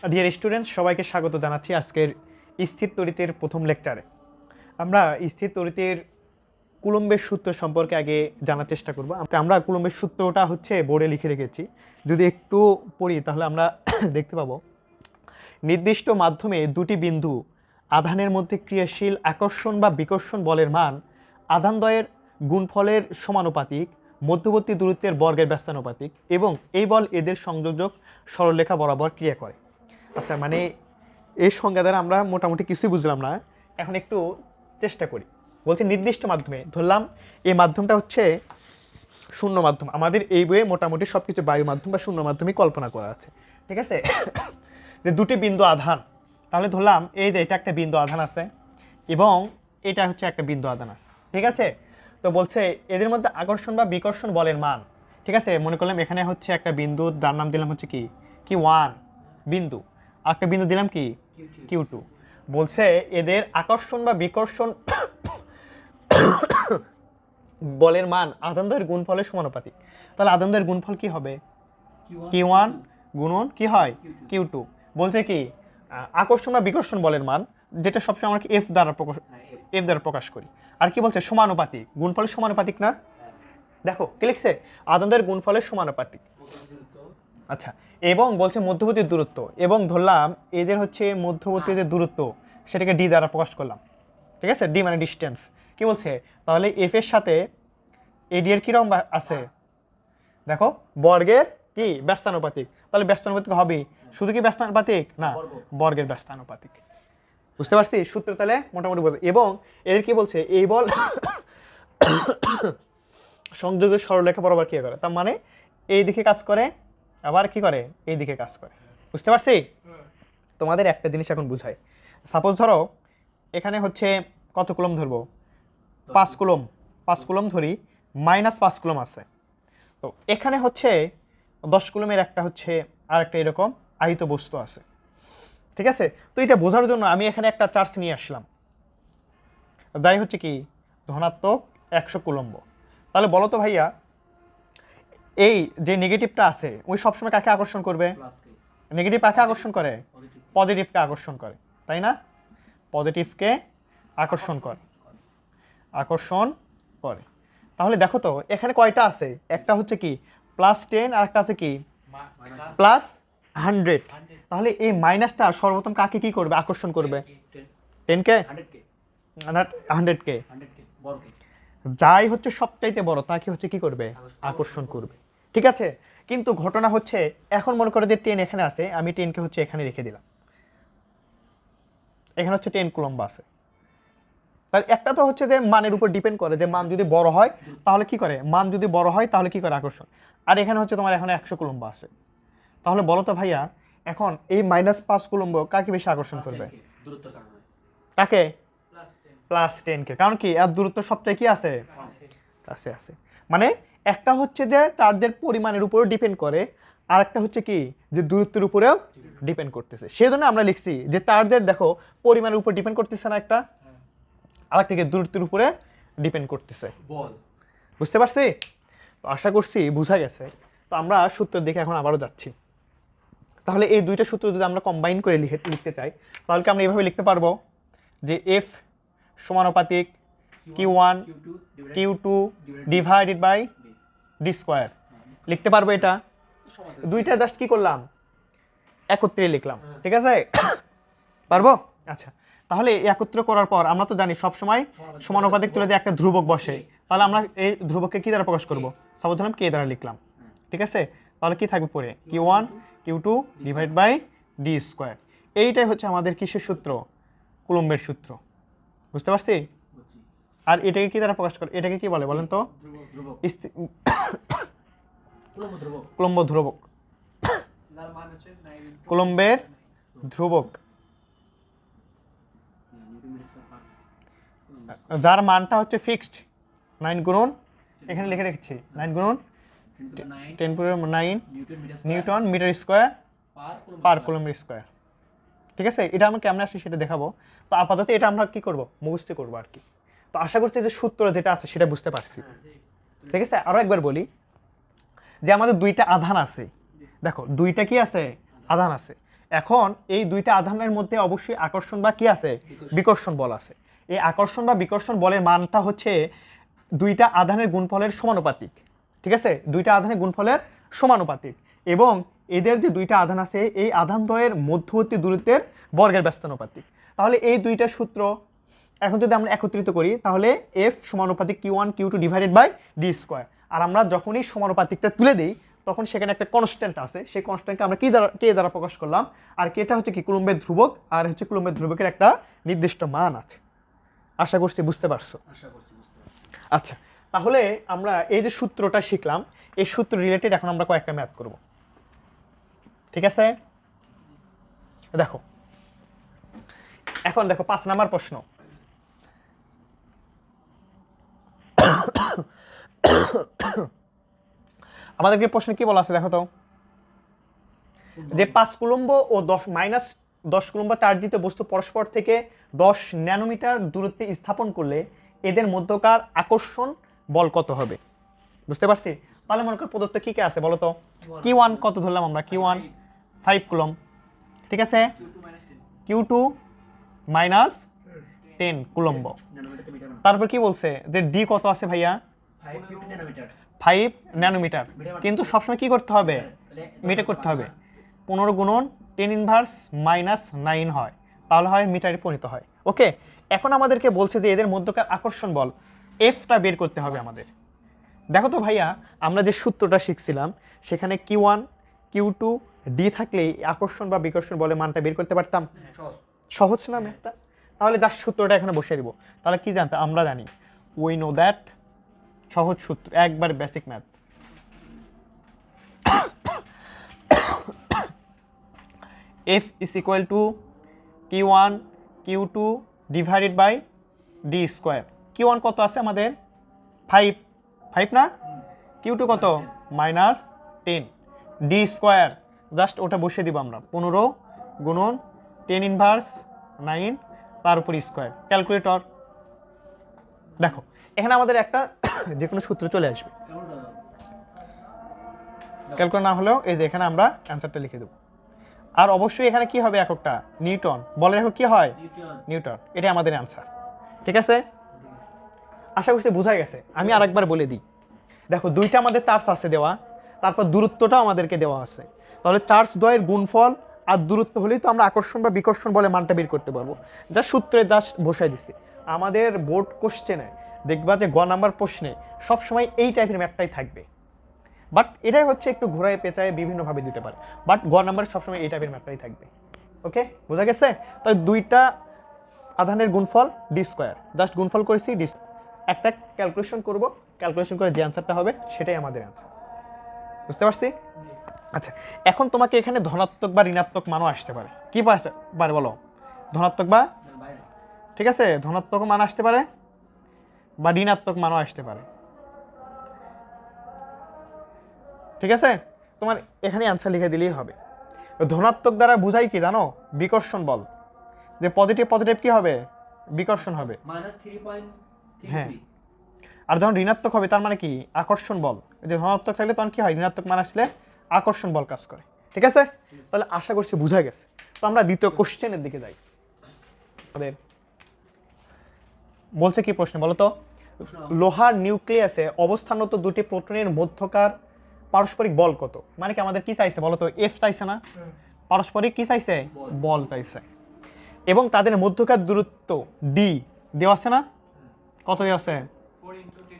Dear students, সবাইকে স্বাগত জানাচ্ছি আজকের স্থির তড়িতের প্রথম লেকচারে। আমরা স্থির তড়িতের কুলম্বের সূত্র সম্পর্কে আগে জানার চেষ্টা করব। আমরা কুলম্বের সূত্রটা হচ্ছে বোর্ডে লিখে রেখেছি, যদি একটু পড়ি তাহলে আমরা দেখতে পাবো নির্দিষ্ট মাধ্যমে দুটি বিন্দু আধানের মধ্যে ক্রিয়াশীল আকর্ষণ বা বিকর্ষণ বলের মান আধানদ্বয়ের গুণফলের সমানুপাতিক, মধ্যবর্তী দূরত্বের বর্গের ব্যস্তানুপাতিক এবং এই বল এদের সংযোজক সরলরেখা বরাবর ক্রিয়া করে। আচ্ছা, মানে এই সংজ্ঞা দ্বারা আমরা মোটামুটি কিছুই বুঝলাম না। এখন একটু চেষ্টা করি। বলছি নির্দিষ্ট মাধ্যমে, ধরলাম এই মাধ্যমটা হচ্ছে শূন্য মাধ্যম। আমাদের এই বইয়ে মোটামুটি সব কিছু বায়ু মাধ্যম বা শূন্য মাধ্যমে কল্পনা করা আছে, ঠিক আছে? যে দুটি বিন্দু আধান, তাহলে ধরলাম এই যে এটা একটা বিন্দু আধান আছে এবং এটা হচ্ছে একটা বিন্দু আধান আছে, ঠিক আছে? তো বলছে এদের মধ্যে আকর্ষণ বা বিকর্ষণ বলের মান, ঠিক আছে? মনে করলাম এখানে হচ্ছে একটা বিন্দু, যার নাম দিলাম হচ্ছে কি Q1 বিন্দু, আর একটা বিন্দু দিলাম কি Q2। বলছে এদের আকর্ষণ বা বিকর্ষণ বলের মান আধানদ্বয়ের গুণফলের সমানুপাতিক। তাহলে আধানদ্বয়ের গুণফল কি হবে? Q1 গুণন কি হয় Q2। বলতে কি আকর্ষণ বা বিকর্ষণ বলের মান, যেটা সবসময় আমরা এফ দ্বারা প্রকাশ করি। আর কি বলছে? সমানুপাতিক, গুণফলের সমানুপাতিক না? দেখো কি লিখছে, আধানদ্বয়ের গুণফলের সমানুপাতিক। আচ্ছা, এবং বলছে মধ্যবর্তী দূরত্ব, এবং ধরলাম এদের হচ্ছে মধ্যবর্তী যে দূরত্ব সেটাকে ডি দ্বারা প্রকাশ করলাম, ঠিক আছে? ডি মানে ডিস্টেন্স। কি বলছে? তাহলে এফ এর সাথে এডি এর কিরকম আছে? দেখো বর্গের কি ব্যস্তানুপাতিক। তাহলে ব্যস্তানুপাতিক হবে, শুধু কি ব্যস্তানুপাতিক না, বর্গের ব্যস্তানুপাতিক। বুঝতে পারছি সূত্র? তাহলে মোটামুটি বলতে, এবং এদের কি বলছে এই বল সংযোগের সরলরেখা বরাবর কি করে, তার মানে এই দিকে কাজ করে আবার কি করে এই দিকে কাজ করে। বুঝতে পারছি? তোমাদের একটা জিনিস এখন বুঝাই। সাপোজ ধরো এখানে হচ্ছে কত কুলম ধরবো? 5 কুলম। 5 কুলম ধরি, -5 কুলম আছে। তো এখানে হচ্ছে 10 কুলমের একটা হচ্ছে আর একটা এরকম আহিত বস্তু আছে, ঠিক আছে? তো এটা বোঝার জন্য আমি এখানে একটা চার্জ নিয়ে আসলাম, যাই হচ্ছে কি ধনাত্মক 100 কুলম্ব। তাহলে বলো তো ভাইয়া, এই যে নেগেটিভটা আছে ওই সবসময় কাকে আকর্ষণ করবে? নেগেটিভ কাকে আকর্ষণ করে? পজিটিভকে আকর্ষণ করে, তাই না? পজিটিভকে আকর্ষণ করে, আকর্ষণ করে। তাহলে দেখো তো এখানে কয়টা আছে? একটা হচ্ছে কি +10 আর একটা আছে কি +100। তাহলে এই মাইনাসটা সর্বপ্রথম কাকে কি করবে? আকর্ষণ করবে 10কে না 100কে। যাই হচ্ছে সবচাইতে বড় তাকে হচ্ছে কি করবে? আকর্ষণ করবে, ঠিক আছে? কিন্তু ঘটনা হচ্ছে এখন মনে করো যে 10 এখানে আছে, আমি 10কে হচ্ছে এখানে রেখে দিলাম, এখানে হচ্ছে 10 কুলম্ব আছে। তাহলে একটা তো হচ্ছে যে মানের উপর ডিপেন্ড করে, যে মান যদি বড় হয় তাহলে কি করে, মান যদি বড় হয় তাহলে কি করে আকর্ষণ। আর এখানে হচ্ছে তোমার এখন 100 কুলম্ব আছে। তাহলে বলো তো ভাইয়া, এখন এই -5 কুলম্ব কাকে বেশি আকর্ষণ করবে? কাকে? +10কে। কারণ কি এর দূরত্ব সবচেয়ে কি আছে? কাছে আছে। মানে একটা হচ্ছে যে চার্জের পরিমাণের উপরেও ডিপেন্ড করে, আর একটা হচ্ছে কি যে দূরত্বের উপরেও ডিপেন্ড করতেছে। সেজন্য আমরা লিখছি যে চার্জের দেখো পরিমাণের উপর ডিপেন্ড করতেছে না একটা, আরেকটা কি দূরত্বের উপরে ডিপেন্ড করতেছে। বুঝতে পারছি? তো আশা করছি বুঝা গেছে। তো আমরা সূত্রের দিকে এখন আবারও যাচ্ছি। তাহলে এই দুইটা সূত্র যদি আমরা কম্বাইন করে লিখতে চাই তাহলে কি আমরা এইভাবে লিখতে পারবো যে এফ সমানুপাতিক Q1 Q2 divided by D square. লিখতে পারবো এটা? দুইটা জাস্ট কি করলাম? একত্রে লিখলাম, ঠিক আছে? পারবো? আচ্ছা, তাহলে একত্র করার পর আমরা তো জানি সব সময় সমানুপাতিক তুলে দিয়ে একটা ধ্রুবক বসে। তাহলে আমরা এই ধ্রুবককে কি দ্বারা প্রকাশ করব? সাপোজ ধরলাম কে দ্বারা লিখলাম, ঠিক আছে? তাহলে কি থাকবে পরে? Q1 Q2 divide by D square. এইটাই হচ্ছে আমাদের কিসের সূত্র? কুলম্বের সূত্র। বুঝতে পারছি? আর এটাকে কি দ্বারা প্রকাশ করে? এটাকে কি বলে বলেন তো? কুলম্ব ধ্রুবক। কুলম্বের ধ্রুবক, যার মানটা হচ্ছে ফিক্সড 9 গুণন, এখানে লিখে রেখেছি 9 গুণন 10⁹ newton metre square per coulomb square, ঠিক আছে? এটা আমরা কেমন আসি সেটা দেখাবো। তো আপাতত এটা আমরা কি করব? মুখস্থ করবো আর কি। তো আশা করছি যে সূত্র যেটা আছে সেটা বুঝতে পারছি, ঠিক আছে? আরো একবার বলি যে আমাদের দুইটা আধান আছে, দেখো দুইটা কি আছে? আধান আছে, এখন এই দুইটা আধানের মধ্যে অবশ্যই আকর্ষণ বা কি আছে, বিকর্ষণ বল আছে। এই আকর্ষণ বা বিকর্ষণ বলের মানটা হচ্ছে দুইটা আধানের গুণফলের সমানুপাতিক, ঠিক আছে, দুইটা আধানের গুণফলের সমানুপাতিক, এবং এদের যে দুইটা আধান আছে এই আধানদ্বয়ের মধ্যবর্তী দূরত্বের বর্গের ব্যস্তানুপাতিক। তাহলে এই দুইটা সূত্র এখন যদি আমরা একত্রিত করি তাহলে এফ সমানুপাতিক Q1 Q2 divided by D square. আর আমরা যখনই সমানুপাতিকটা তুলে দিই তখন সেখানে একটা কনস্ট্যান্ট আছে, সেই কনস্ট্যান্টকে আমরা কে দ্বারা প্রকাশ করলাম, আর কেটা হচ্ছে কি কুলম্বের ধ্রুবক, আর হচ্ছে কুলম্বের ধ্রুবকের একটা নির্দিষ্ট মান আছে। আশা করছি বুঝতে পারছো। আচ্ছা, তাহলে আমরা এই যে সূত্রটা শিখলাম এই সূত্র রিলেটেড এখন আমরা কয়েকটা ম্যাথ করব, ঠিক আছে। দেখো এখন দেখো 5 নাম্বার প্রশ্ন। আমাদেরকে প্রশ্ন কি বলা আছে দেখো তো, যে 5 কুলম্ব ও 10 কুলম্ব চার্জিত বস্তু পরস্পর থেকে 10 ন্যানোমিটার দূরত্বে স্থাপন করলে এদের মধ্যকার আকর্ষণ বল কত হবে। বুঝতে পারছি। তাহলে মনে করো প্রদত্ত কি কে আছে বলো তো। Q1 কত ধরলাম আমরা, Q1 5 কুলম্ব, ঠিক আছে। Q2 minus 10 coulomb. তারপর কি বলছে যে ডি কত আছে ভাইয়া, 5 ন্যানোমিটার। কিন্তু সবসময় কি করতে হবে, মিটার করতে হবে। 15 গুণন 10 ইনভার্স মাইনাস 9 হয়, তাহলে হয় মিটারে পরিণত হয়। ওকে, এখন আমাদেরকে বলছে যে এদের মধ্যকার আকর্ষণ বল এফটা বের করতে হবে আমাদের। দেখো তো ভাইয়া, আমরা যে সূত্রটা শিখছিলাম সেখানে Q1 Q2 ডি থাকলে আকর্ষণ বা বিকর্ষণ বলে মানটা বের করতে পারতাম। সহজ না ম্যাথটা। তাহলে যার সূত্রটা এখানে বসিয়ে দিব। তাহলে কি জানতাম, আমরা জানি উই নো দ্যাট, সহজ সূত্র একবার basic math. F is equal to Q1 Q2 divided by D square. Q1 কত আছে আমাদের 5 না, Q2 কত মাইনাস 10, D স্কোয়ার জাস্ট ওটা বসিয়ে দিব আমরা। 15 গুণন 10 ইনভার্স 9 তার উপর স্কোয়ার। ক্যালকুলেটর দেখো, এখানে আমাদের একটা যে কোনো সূত্র চলে আসবে। ক্যালকুলেটর না হলেও এই যে এখানে আমরা অ্যান্সারটা লিখে দেবো। আর অবশ্যই এখানে কি হবে এককটা, নিউটন। বলের একক কি হয়, নিউটন। এটাই আমাদের অ্যান্সার, ঠিক আছে। আশা করছি বোঝা গেছে। আমি আরেকবার বলে দিই, দেখো দুইটা আমাদের চার্জ আছে দেওয়া, তারপর দূরত্বটাও আমাদেরকে দেওয়া আছে। তাহলে চার্জ দ্বয়ের গুণফল আর দূরত্ব হলেই তো আমরা আকর্ষণ বা বিকর্ষণ বলে মানটা বের করতে পারবো। যা সূত্রে জাস্ট বসাই দিচ্ছি। আমাদের বোর্ড কোশ্চেনে দেখবা যে গ নাম্বার প্রশ্নে সবসময় এই টাইপের ম্যাথটাই থাকবে, বাট এটাই হচ্ছে একটু ঘোরায় পেঁচায় বিভিন্নভাবে দিতে পারে, বাট গ নাম্বার সবসময় এই টাইপের ম্যাথটাই থাকবে। ওকে, বোঝা গেছে। তাই দুইটা আধানের গুণফল ডি স্কোয়ার, জাস্ট গুণফল করেছি ডি, একটা ক্যালকুলেশন করব, ক্যালকুলেশন করে যে অ্যান্সারটা হবে সেটাই আমাদের অ্যান্সার। বুঝতে পারছি। আচ্ছা, এখন তোমাকে এখানে ধনাত্মক বা ঋণাত্মক মানও আসতে পারে। কি পারে বলো, ধনাত্মক বা, ঠিক আছে, ধনাত্মক মান আসতে পারে বা ঋণাত্মক মানও আসতে পারে, ঠিক আছে। তোমার এখানে অ্যান্সার লিখে দিলেই হবে। ধনাত্মক দ্বারা বুঝাই কি জানো, বিকর্ষণ বল। যে পজিটিভ পজিটিভ কি হবে, বিকর্ষণ হবে। হ্যাঁ, আর যখন ঋণাত্মক হবে তার মানে কি, আকর্ষণ বল। যে ধনাত্মক থাকলে তখন কি হয়, ঋণাত্মক মান আসলে আকর্ষণ বল কাজ করে, ঠিক আছে। তাহলে আশা করছি বোঝা গেছে। তো আমরা দ্বিতীয় কোশ্চেনের দিকে যাই। আমাদের বলছে কি প্রশ্ন বলো তো, লোহার নিউক্লিয়াসে অবস্থানরত দুটি প্রোটনের মধ্যকার পারস্পরিক বল কত। মানে কি আমাদের কি চাইছে বলো তো, এফ চাইছে না, পারস্পরিক কি চাইছে, বল চাইছে। এবং তাদের মধ্যকার দূরত্ব ডি দেওয়া আছে না, কত দেওয়া আছে,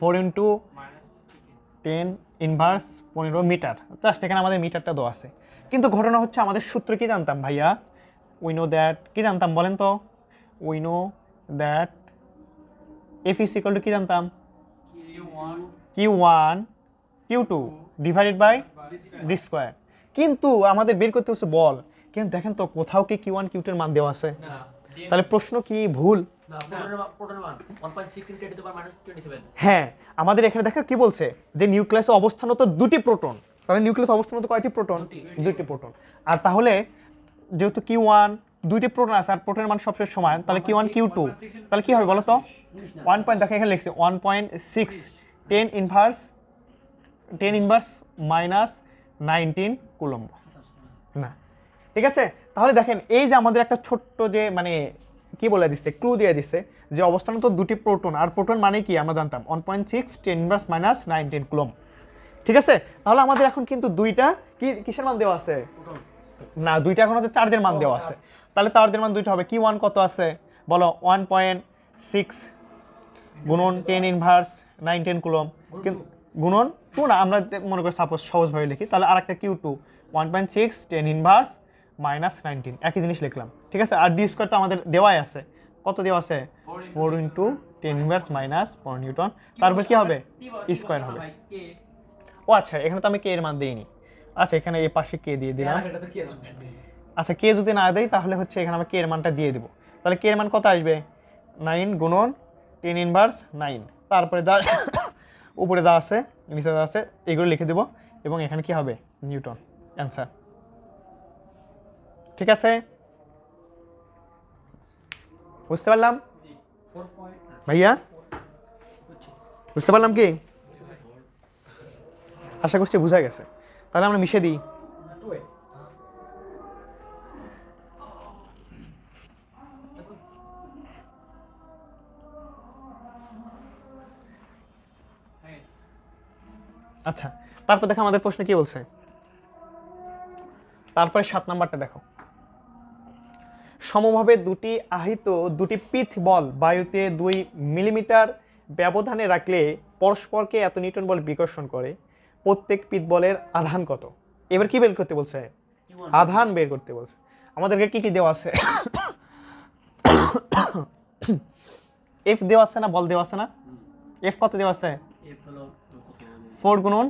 4 × 10 ইনভার্স 15 মিটার। জাস্ট এখানে আমাদের মিটারটা দেওয়া আছে। কিন্তু ঘটনা হচ্ছে আমাদের সূত্র কি জানতাম ভাইয়া, উই নো দ্যাট, কি জানতাম বলেন তো, we know that F is equal two কি জানতাম, Q1 Q2 divided by D square. কিন্তু আমাদের বের করতে হচ্ছে বল, কিন্তু দেখেন তো কোথাও কি Q1 Q2 এর মান দেওয়া আছে। তাহলে প্রশ্ন কি ভুল, হ্যাঁ। আমাদের এখানে দেখো কি বলছে, যে নিউক্লিয়াসে অবস্থানরত দুটি প্রোটন। তাহলে নিউক্লিয়াসে অবস্থানরত কয়টি প্রোটন, দুটি প্রোটন। আর তাহলে যেহেতু Q1 দুইটি প্রোটন আছে আর প্রোটনের মান সবসময় সমান, তাহলে Q1 Q2 তাহলে কি হবে বলো তো, 1 পয়েন্ট, দেখো এখানে লিখছে 1.6 10 ইনভার্স মাইনাস 19 কুলম্ব। না, ঠিক আছে, তাহলে দেখেন এই যে আমাদের একটা ছোট্ট যে মানে কি বলে দিচ্ছে, ক্লু দিয়ে দিচ্ছে যে অবস্থান তো দুটি প্রোটন, আর প্রোটন মানে কি আমরা জানতাম 1.6 10 ইনভার্স মাইনাস 19 কুলম্ব। ঠিক আছে, তাহলে আমাদের এখন কিন্তু দুইটা কিসের মান দেওয়া আছে, না দুইটা এখন হচ্ছে চার্জের মান দেওয়া আছে। তাহলে চার্জের মান দুইটা হবে, Q1 কত আছে বলো, 1.6 গুণন 10 ইনভার্স 19 কুলম্ব, গুণন 2 না, আমরা মনে করি সাপোজ সহজভাবে লিখি, তাহলে আরেকটা Q2 1.6 10 ইনভার্স মাইনাস 19, একই জিনিস লিখলাম। ঠিক আছে, আর ডি স্কোয়ার তো আমাদের দেওয়াই আছে, কত দেওয়া আছে 4 ইন্টু 10 ইনভার্স মাইনাস 4 নিউটন, তারপর কি হবে স্কোয়ার হবে। ও আচ্ছা, এখানে তো আমি কে এর মান দিইনি, আচ্ছা এখানে এই পাশে কে দিয়ে দিলাম। আচ্ছা কে যদি না দেই তাহলে হচ্ছে এখানে আমরা কে এর মানটা দিয়ে দিব, তাহলে কে এর মান কত আসবে 9 গুণন 10 ইনভার্স 9, তারপরে যা উপরে যা আছে নিচে যা আছে এগুলো লিখে দেব, এবং এখানে কি হবে নিউটন, অ্যান্সার। ঠিক আছে, বুঝতে পারলাম ভাইয়া, বুঝতে পারলাম কি, আশা করছি বুঝা গেছে। তাহলে আমরা মিশে দিই, আচ্ছা তারপর দেখো আমাদের প্রশ্ন কি বলছে, তারপরে 7 নাম্বারটা দেখো, সমভাবে দুটি আহিত দুটি পিথ বল বায়ুতে 2 মিলিমিটার ব্যবধানে রাখলে পরস্পরকে এত নিউটন বল বিকর্ষণ করে, প্রত্যেক পিথ বলের আধান কত। এবার কি বের করতে বলছে, আধান বের করতে বলছে। আমাদেরকে কি কি দেওয়া আছে, এফ দেওয়া আছে না, বল দেওয়া আছে না, এফ কত দেওয়া আছে 4 গুণন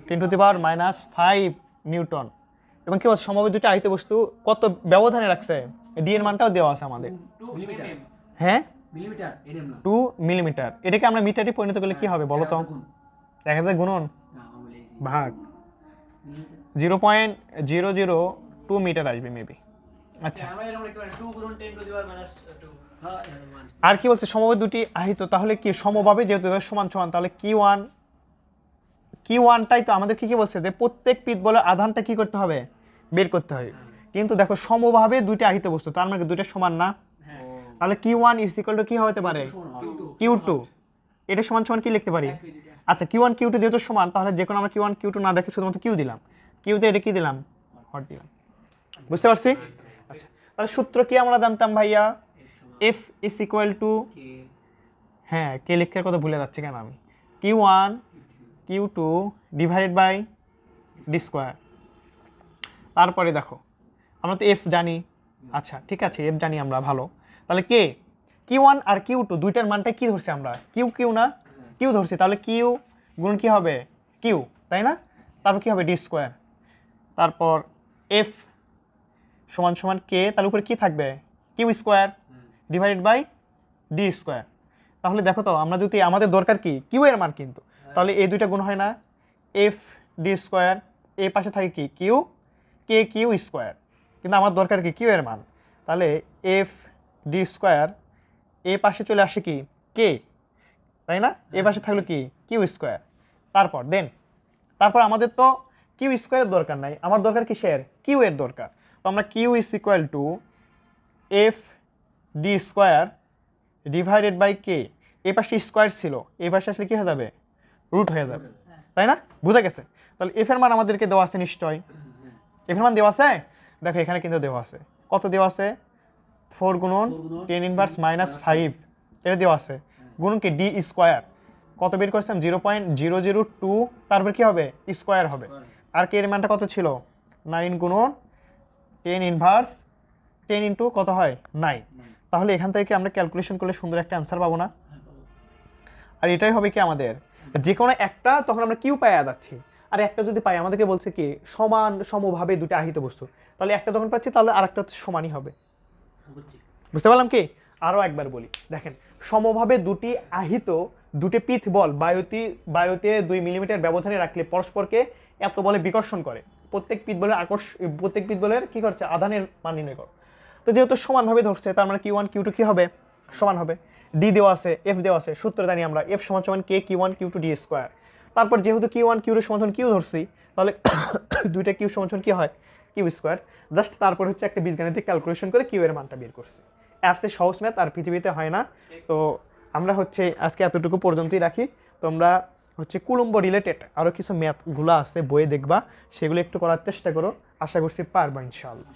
10 to the power minus 5 Newton, এবং কি বলছে সমভাবে দুটি আহিত বস্তু কত ব্যবধানে রাখছে, ডি এর মানটাও দেওয়া আছে আমাদের, হ্যাঁ 2 মিলিমিটার। এটাকে আমরা মিটারে পরিণত করলে কি হবে বলো তো, 1000 গুণন ভাগ 0.002 মিটার আসবে মেবি। আচ্ছা আর কি বলছে সমভাবে দুটি আহিত, তাহলে কি সমভাবে যেহেতু সমান সমান, তাহলে Q1টাই তো আমাদের কি বলছে যে প্রত্যেক পিথ বলের আধানটা কি করতে হবে বের করতে হবে, কিন্তু দেখো সমভাবে দুইটা আহিত বস্তু, তার মানে দুইটা সমান না, তাহলে Q1 ইজ ইকুয়াল টু কি হতে পারে Q2, এটা সমান সমান কি লিখতে পারি, আচ্ছা Q1 Q2 যেহেতু সমান, তাহলে যে কোনো আমরা Q1 Q2 না দেখে শুধুমাত্র Q দিলাম, Qতে এটা কি দিলাম হট দিলাম, বুঝতে পারছি। আচ্ছা তাহলে সূত্র কি আমরা জানতাম ভাইয়া, F ইজ ইকুয়াল টু, হ্যাঁ কে লিখার কথা ভুলে যাচ্ছি কেন আমি, Q1 Q2 divided by D square. তারপরে দেখো আমরা তো এফ জানি, আচ্ছা ঠিক আছে এফ জানি আমরা ভালো, তাহলে কে Q1 আর Q2 দুইটার মানটা কি ধরছি আমরা, কিউ না কিউ ধরছি, তাহলে কিউ গুণ কি হবে কিউ, তাই না, তারপর কি হবে ডি স্কোয়ার, তারপর এফ সমান সমান কে, তার উপরে কি থাকবে Q square divided by D square. তাহলে দেখো তো আমরা যদি আমাদের দরকার কি কিউ এর মান, কিন্তু তাহলে এই দুইটা গুণ হয় না, এফ ডি স্কোয়ার, এ পাশে থাকে কি কিউ কে কিউ স্কোয়ার, কিন্তু আমার দরকার কি কিউ এর মান, তাহলে এফ ডি স্কোয়ার এ পাশে চলে আসে কি কে, তাই না, এ পাশে থাকলো কি কিউ স্কোয়ার, তারপর আমাদের তো কিউ স্কোয়ারের দরকার নাই, আমার দরকার কিসের কিউ এর দরকার, তো আমরা Q is equal to F D square divided by K, এই পাশে স্কোয়ার ছিল এই পাশে আসলে কি হয়ে যাবে রুট হয়ে যাবে, তাই না, বুঝা গেছে। তাহলে এফ এর মান আমাদেরকে দেওয়া আছে নিশ্চয়, এফ এর মান দেওয়া আছে, দেখো এখানে কিন্তু দেওয়া আছে, কত দেওয়া আছে 4 গুণন 10 ইনভার্স মাইনাস 5, এটা দেওয়া আছে, গুণন কি ডি স্কোয়ার, কত বের করেছিলাম 0.002, তারপর কি হবে স্কোয়ার হবে, আর কে এর মানটা কত ছিল 9 গুণন 10 ইনভার্স 10 ইন্টু কত হয় 9, তাহলে এখান থেকে আমরা ক্যালকুলেশন করলে সুন্দর একটা অ্যান্সার পাবো না, আর এটাই হবে কি আমাদের যে কোনো একটা, তখন আমরা কিউ পাইয়া যাচ্ছি, আর একটা যদি পাই আমাদেরকে বলছে কি সমভাবে দুটো আহিত বস্তু, তাহলে একটা যখন পাচ্ছি তাহলে আরেকটা সমানই হবে, বুঝতে পারলাম কি। আরো একবার বলি দেখেন, সমভাবে দুটি আহিত দুটি পিথ বল বায়ুতে 2 মিলিমিটার ব্যবধানে রাখলে পরস্পরকে এত বলে বিকর্ষণ করে, প্রত্যেক পিথ বলের কি করছে আধানের মান নির্ণয় করো, তো যেহেতু সমানভাবে ধরছে তার মানে Q1 Q2 কি হবে সমান হবে, ডি দেওয়া আছে এফ দেওয়া আছে, সূত্র জানি আমরা এফ সমান সমান কে Q1 Q2 ডি স্কোয়ার, তারপর যেহেতু Q1 Q2 সমান সমান কিউ ধরছি, তাহলে দুইটা কিউ সমান সমান কি হয় কিউ স্কোয়ার, জাস্ট তারপর হচ্ছে একটা বীজগাণিতিক ক্যালকুলেশন করে কিউ এর মানটা বের করছি। এর চেয়ে সহজ ম্যাথ আর পৃথিবীতে হয় না। তো আমরা হচ্ছে আজকে এতটুকু পর্যন্তই রাখি। তোমরা হচ্ছে কুলম্ব রিলেটেড আরও কিছু ম্যাথগুলো আছে বইয়ে দেখবা, সেগুলো একটু করার চেষ্টা করো, আশা করছি পারবা ইনশাআল্লাহ।